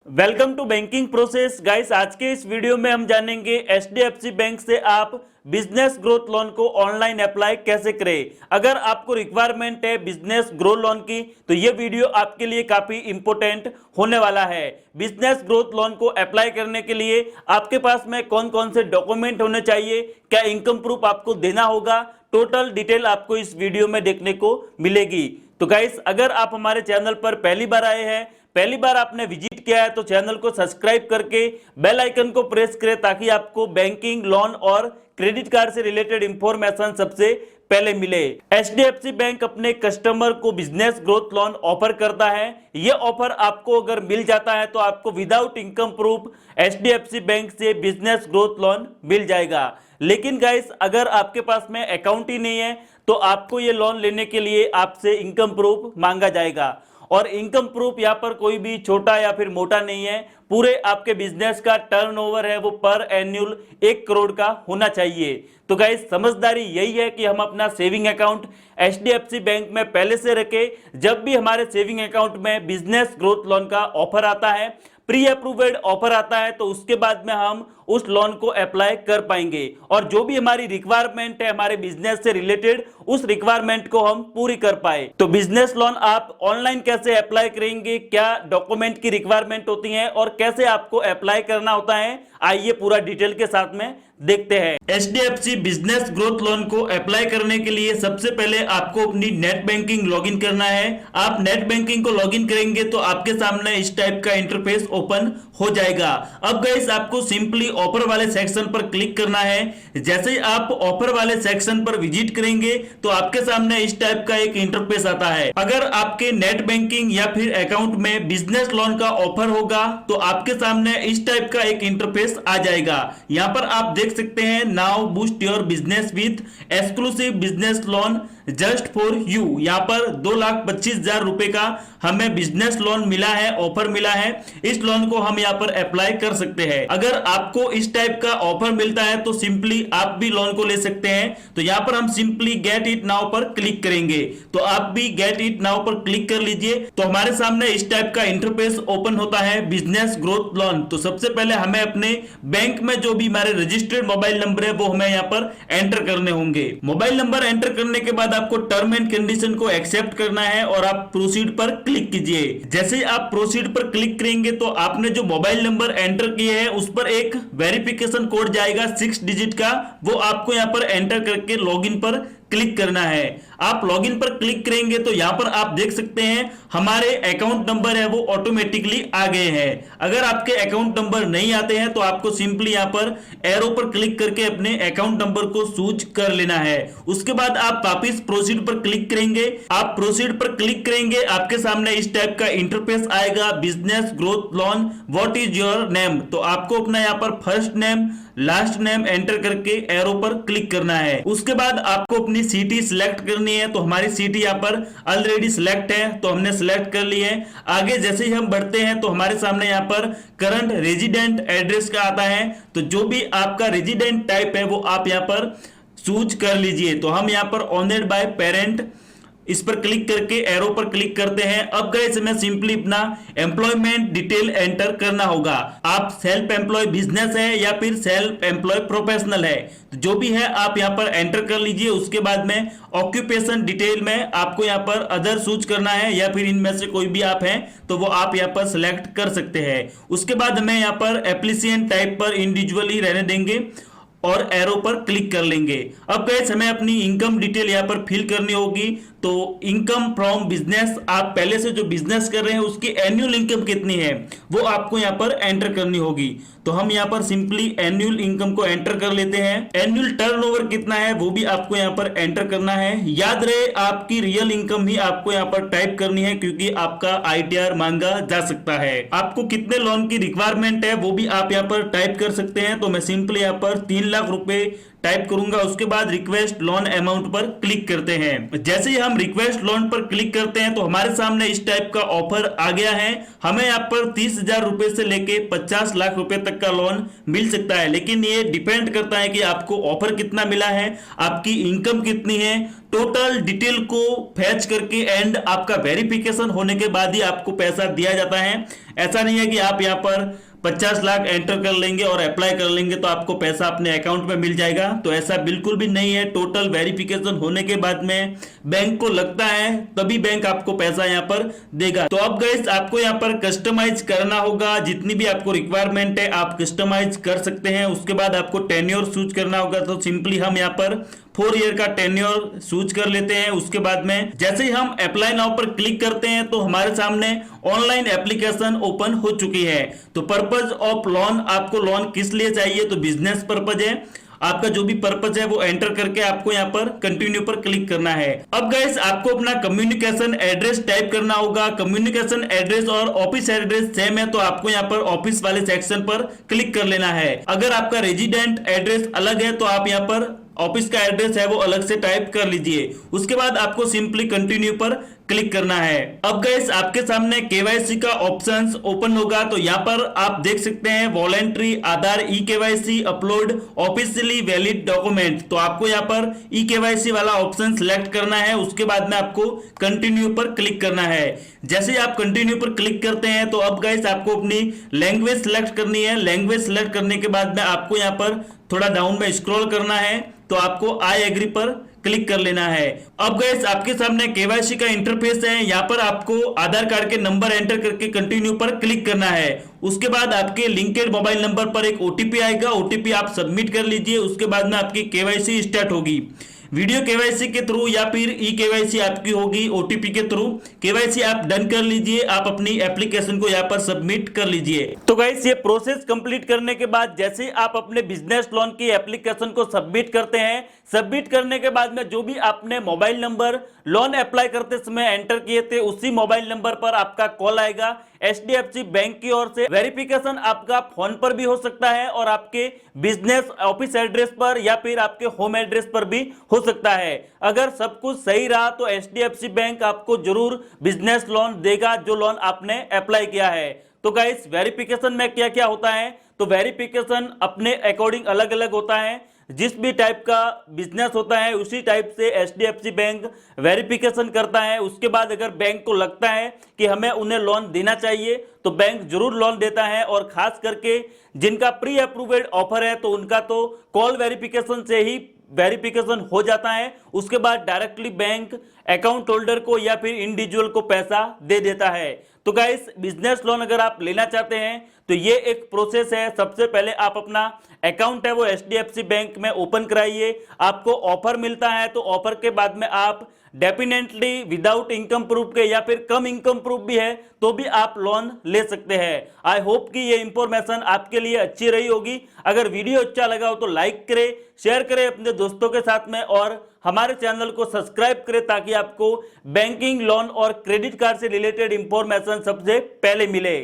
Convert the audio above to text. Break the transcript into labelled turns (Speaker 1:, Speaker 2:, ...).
Speaker 1: Welcome to banking process guys. आज के इस वीडियो में हम जानेंगे एचडीएफसी बैंक से आप बिजनेस ग्रोथ लोन को ऑनलाइन अप्लाई कैसे करें। अगर आपको रिक्वायरमेंट है बिजनेस ग्रोथ लोन की तो ये वीडियो आपके लिए काफी इंपॉर्टेंट होने वाला है। बिजनेस ग्रोथ लोन को अप्लाई करने के लिए आपके पास में कौन कौन से डॉक्यूमेंट होने चाहिए, क्या इनकम प्रूफ आपको देना होगा, टोटल डिटेल आपको इस वीडियो में देखने को मिलेगी। तो गाइस, अगर आप हमारे चैनल पर पहली बार आए हैं, पहली बार आपने विजिट किया है तो चैनल को सब्सक्राइब करके बेल आइकन को प्रेस करें ताकि आपको बैंकिंग, लोन और क्रेडिट कार्ड से रिलेटेड इंफॉर्मेशन सबसे पहले मिले। एचडीएफसी बैंक अपने कस्टमर को बिजनेस ग्रोथ लोन ऑफर करता है। यह ऑफर आपको अगर मिल जाता है तो आपको without income proof HDFC bank से बिजनेस ग्रोथ लोन मिल जाएगा। लेकिन गाइस, अगर आपके पास में अकाउंट ही नहीं है तो आपको ये लोन लेने के लिए आपसे इनकम प्रूफ मांगा जाएगा। और इनकम प्रूफ यहाँ पर कोई भी छोटा या फिर मोटा नहीं है, पूरे आपके बिजनेस का टर्नओवर है वो पर एन्युअल 1 करोड़ का होना चाहिए। तो गाइस, समझदारी यही है कि हम अपना सेविंग अकाउंट एचडीएफसी बैंक में पहले से रखें। जब भी हमारे सेविंग अकाउंट में बिजनेस ग्रोथ लोन का ऑफर आता है, प्री अप्रूव्ड ऑफर आता है, तो उसके बाद में हम उस लोन को अप्लाई कर पाएंगे और जो भी हमारी रिक्वायरमेंट है हमारे बिजनेस से रिलेटेड, उस रिक्वायरमेंट को हम पूरी कर पाए। तो बिजनेस लोन आप ऑनलाइन कैसे अप्लाई करेंगे, क्या डॉक्यूमेंट की रिक्वायरमेंट होती है और कैसे आपको अप्लाई करना होता है, आइए पूरा डिटेल के साथ में देखते हैं। एचडीएफसी बिजनेस ग्रोथ लोन को अप्लाई करने के लिए सबसे पहले आपको अपनी नेट बैंकिंग लॉगिन करना है। आप नेट बैंकिंग को लॉगिन करेंगे तो आपके सामने इस टाइप का इंटरफेस ओपन हो जाएगा। अब गाइस, आपको सिंपली ऑफर वाले सेक्शन पर क्लिक करना है। जैसे ही आप ऑफर वाले सेक्शन पर विजिट करेंगे तो आपके सामने इस टाइप का एक इंटरफेस आता है। अगर आपके नेट बैंकिंग या फिर अकाउंट में बिजनेस लोन का ऑफर होगा तो आपके सामने इस टाइप का एक इंटरफेस आ जाएगा। यहाँ पर आप देख सकते हैं, now boost your business with exclusive business loan just for you. यहाँ पर 2,25,000 रुपए का हमें बिजनेस लोन मिला है, ऑफर मिला है। इस लोन को हम यहाँ पर अप्लाई कर सकते हैं। अगर आपको इस टाइप का ऑफर मिलता है तो सिंपली आप भी लोन को ले सकते हैं। तो यहाँ पर हम सिंपली गेट इट नाउ पर क्लिक करेंगे। तो आप भी गेट इट नाउ पर क्लिक कर लीजिए। तो हमारे सामने इस टाइप का इंटरफेस ओपन होता है, बिजनेस ग्रोथ लोन। तो सबसे पहले हमें अपने बैंक में जो भी हमारे रजिस्टर्ड मोबाइल नंबर है वो हमें यहाँ पर एंटर करने होंगे। मोबाइल नंबर एंटर करने के बाद आपको टर्म एंड कंडीशन को एक्सेप्ट करना है और आप प्रोसीड पर क्लिक कीजिए। जैसे ही आप प्रोसीड पर क्लिक करेंगे तो आपने जो मोबाइल नंबर एंटर किए हैं उस पर एक वेरिफिकेशन कोड जाएगा 6 डिजिट का, वो आपको यहाँ पर एंटर करके लॉगिन पर क्लिक करना है। आप लॉगिन पर क्लिक करेंगे तो यहाँ पर आप देख सकते हैं हमारे अकाउंट नंबर है वो ऑटोमेटिकली आ गए हैं। अगर आपके अकाउंट नंबर नहीं आते हैं तो आपको सिंपली यहाँ पर एरो पर क्लिक करके अपने अकाउंट नंबर को सूच कर लेना है। उसके बाद आप वापिस प्रोसीड पर क्लिक करेंगे। आप प्रोसीड पर क्लिक करेंगे, आपके सामने इस टाइप का इंटरफेस आएगा, business growth loan what is your name. तो आपको अपना यहाँ पर first name, last name enter करके एरो पर क्लिक करना है। उसके बाद आपको अपनी सिटी सिलेक्ट करनी है। तो हमारी सिटी यहाँ पर ऑलरेडी सिलेक्ट है तो हमने सिलेक्ट कर ली है। आगे जैसे ही हम बढ़ते हैं तो हमारे सामने यहाँ पर करंट रेजिडेंट एड्रेस का आता है। तो जो भी आपका रेजिडेंट टाइप है वो आप यहाँ पर चूज कर लीजिए। तो हम यहाँ पर ऑनर्ड बाय पेरेंट इस पर क्लिक करके एरो पर क्लिक करते हैं। अब गाइस, हमें सिंपली अपना एम्प्लॉयमेंट डिटेल एंटर करना होगा। आप सेल्फ एम्प्लॉय बिजनेस है या फिर सेल्फ एम्प्लॉय प्रोफेशनल है, तो जो भी है आप यहाँ पर एंटर कर लीजिए। उसके बाद में ऑक्यूपेशन डिटेल में आपको यहाँ पर अदर चूज करना है या फिर इनमें से कोई भी आप हैं तो वो आप यहाँ पर सिलेक्ट कर सकते हैं। उसके बाद हमें यहाँ पर एप्लीकेशन टाइप पर इंडिविजुअली रहने देंगे और एरो पर क्लिक कर लेंगे। अब गाइस, हमें अपनी इनकम डिटेल यहाँ पर फिल करनी होगी। तो इनकम फ्रॉम बिजनेस, आप पहले से जो बिजनेस कर रहे हैं उसकी एनुअल इनकम कितनी है वो आपको यहाँ पर एंटर करनी होगी। तो हम यहाँ पर सिंपली एनुअल इनकम को एंटर कर लेते हैं। एनुअल टर्नओवर कितना है वो भी आपको यहाँ पर एंटर करना है। याद रहे, आपकी रियल इनकम ही आपको यहाँ पर टाइप करनी है क्योंकि आपका आईटीआर मांगा जा सकता है। आपको कितने लोन की रिक्वायरमेंट है वो भी आप यहाँ पर टाइप कर सकते हैं। तो मैं सिंपली यहाँ पर 3 लाख रुपए टाइप करूंगा, उसके बाद रिक्वेस्ट लोन अमाउंट पर क्लिक करते हैं। जैसे ही हम रिक्वेस्ट लोन पर क्लिक करते हैं तो हमारे सामने इस टाइप का ऑफर आ गया है। हमें यहाँ पर 30,000 रुपए से लेके 50 लाख रुपए तक का लोन मिल सकता है, लेकिन ये डिपेंड करता है कि आपको ऑफर कितना मिला है, आपकी इनकम कितनी है। टोटल डिटेल को फैच करके एंड आपका वेरिफिकेशन होने के बाद ही आपको पैसा दिया जाता है। ऐसा नहीं है कि आप यहाँ पर 50 लाख एंटर कर लेंगे और अप्लाई कर लेंगे तो आपको पैसा अपने अकाउंट में मिल जाएगा, तो ऐसा बिल्कुल भी नहीं है। टोटल वेरिफिकेशन होने के बाद में बैंक को लगता है तभी बैंक आपको पैसा यहाँ पर देगा। तो अब गाइस आपको यहाँ पर कस्टमाइज करना होगा, जितनी भी आपको रिक्वायरमेंट है आप कस्टमाइज कर सकते हैं। उसके बाद आपको टेन्योर चूज करना होगा, तो सिंपली हम यहाँ पर 4 ईयर का टेन्योर चूज कर लेते हैं। उसके बाद में जैसे ही हम अप्लाई नाउ पर क्लिक करते हैं तो हमारे सामने ऑनलाइन एप्लीकेशन ओपन हो चुकी है। तो पर्पज ऑफ लोन, आपको लोन किस लिए चाहिए, तो बिजनेस पर्पज है। आपका जो भी पर्पज है वो एंटर करके आपको यहाँ पर कंटिन्यू पर क्लिक करना है। अब गाइस आपको अपना कम्युनिकेशन एड्रेस टाइप करना होगा। कम्युनिकेशन एड्रेस और ऑफिस एड्रेस सेम है तो आपको यहाँ पर ऑफिस वाले सेक्शन पर क्लिक कर लेना है। अगर आपका रेजिडेंट एड्रेस अलग है तो आप यहाँ पर ऑफिस का एड्रेस है वो अलग से टाइप कर लीजिए। उसके बाद आपको सिंपली कंटिन्यू पर क्लिक करना है। अब गाइस आपके सामने केवाईसी का ऑप्शंस ओपन होगा, तो यहाँ पर आप देख सकते हैं voluntary, Aadhaar, e KYC, upload officially valid document. तो आपको यहाँ पर ई केवाईसी वाला ऑप्शन सिलेक्ट करना है। उसके बाद में आपको कंटिन्यू पर क्लिक करना है। जैसे ही आप कंटिन्यू पर क्लिक करते हैं तो अब गाइस आपको अपनी लैंग्वेज सिलेक्ट करनी है। लैंग्वेज सिलेक्ट करने के बाद में आपको यहाँ पर थोड़ा डाउन में स्क्रॉल करना है, तो आपको आई एग्री पर क्लिक कर लेना है। अब गाइस आपके सामने केवाईसी का इंटरफेस है। यहाँ पर आपको आधार कार्ड के नंबर एंटर करके कंटिन्यू पर क्लिक करना है। उसके बाद आपके लिंकेड मोबाइल नंबर पर एक ओटीपी आएगा, ओटीपी आप सबमिट कर लीजिए। उसके बाद में आपकी केवाईसी स्टार्ट होगी। वीडियो केवाईसी के थ्रू या फिर ई केवाईसी आपकी होगी ओटीपी के थ्रू। केवाईसी आप डन कर लीजिए, आप अपनी एप्लीकेशन को यहाँ पर सबमिट कर लीजिए। तो गाइस ये प्रोसेस कंप्लीट करने के बाद जैसे आप अपने बिजनेस लोन की एप्लीकेशन को सबमिट करते हैं, सबमिट करने के बाद में जो भी आपने मोबाइल नंबर लोन अप्लाई करते समय एंटर किए थे उसी मोबाइल नंबर पर आपका कॉल आएगा एचडीएफसी बैंक की ओर से। वेरिफिकेशन आपका फोन पर भी हो सकता है और आपके बिजनेस ऑफिस एड्रेस पर या फिर आपके होम एड्रेस पर भी हो सकता है। अगर सब कुछ सही रहा तो एचडीएफसी बैंक आपको जरूर बिजनेस लोन देगा जो लोन आपने अप्लाई किया है। तो गाइस वेरिफिकेशन में क्या क्या होता है, तो वेरिफिकेशन अपने अकॉर्डिंग अलग अलग होता है। जिस भी टाइप का बिजनेस होता है उसी टाइप से एचडीएफसी बैंक वेरिफिकेशन करता है। उसके बाद अगर बैंक को लगता है कि हमें उन्हें लोन देना चाहिए तो बैंक जरूर लोन देता है। और खास करके जिनका प्री अप्रूव्ड ऑफर है तो उनका तो कॉल वेरिफिकेशन से ही वेरिफिकेशन हो जाता है। उसके बाद डायरेक्टली बैंक अकाउंट होल्डर को या फिर इंडिविजुअल को पैसा दे देता है। तो गाइस बिजनेस लोन अगर आप लेना चाहते हैं तो ये एक प्रोसेस है। सबसे पहले आप अपना अकाउंट है वो एचडीएफसी बैंक में ओपन कराइए। आपको ऑफर मिलता है तो ऑफर के बाद में आप डेफिनेटली विदाउट इनकम प्रूफ के या फिर कम इनकम प्रूफ भी है तो भी आप लोन ले सकते हैं। आई होप कि ये इंफॉर्मेशन आपके लिए अच्छी रही होगी। अगर वीडियो अच्छा लगा हो तो लाइक करें, शेयर करें अपने दोस्तों के साथ में और हमारे चैनल को सब्सक्राइब करें ताकि आपको बैंकिंग, लोन और क्रेडिट कार्ड से रिलेटेड इंफॉर्मेशन सबसे पहले मिले।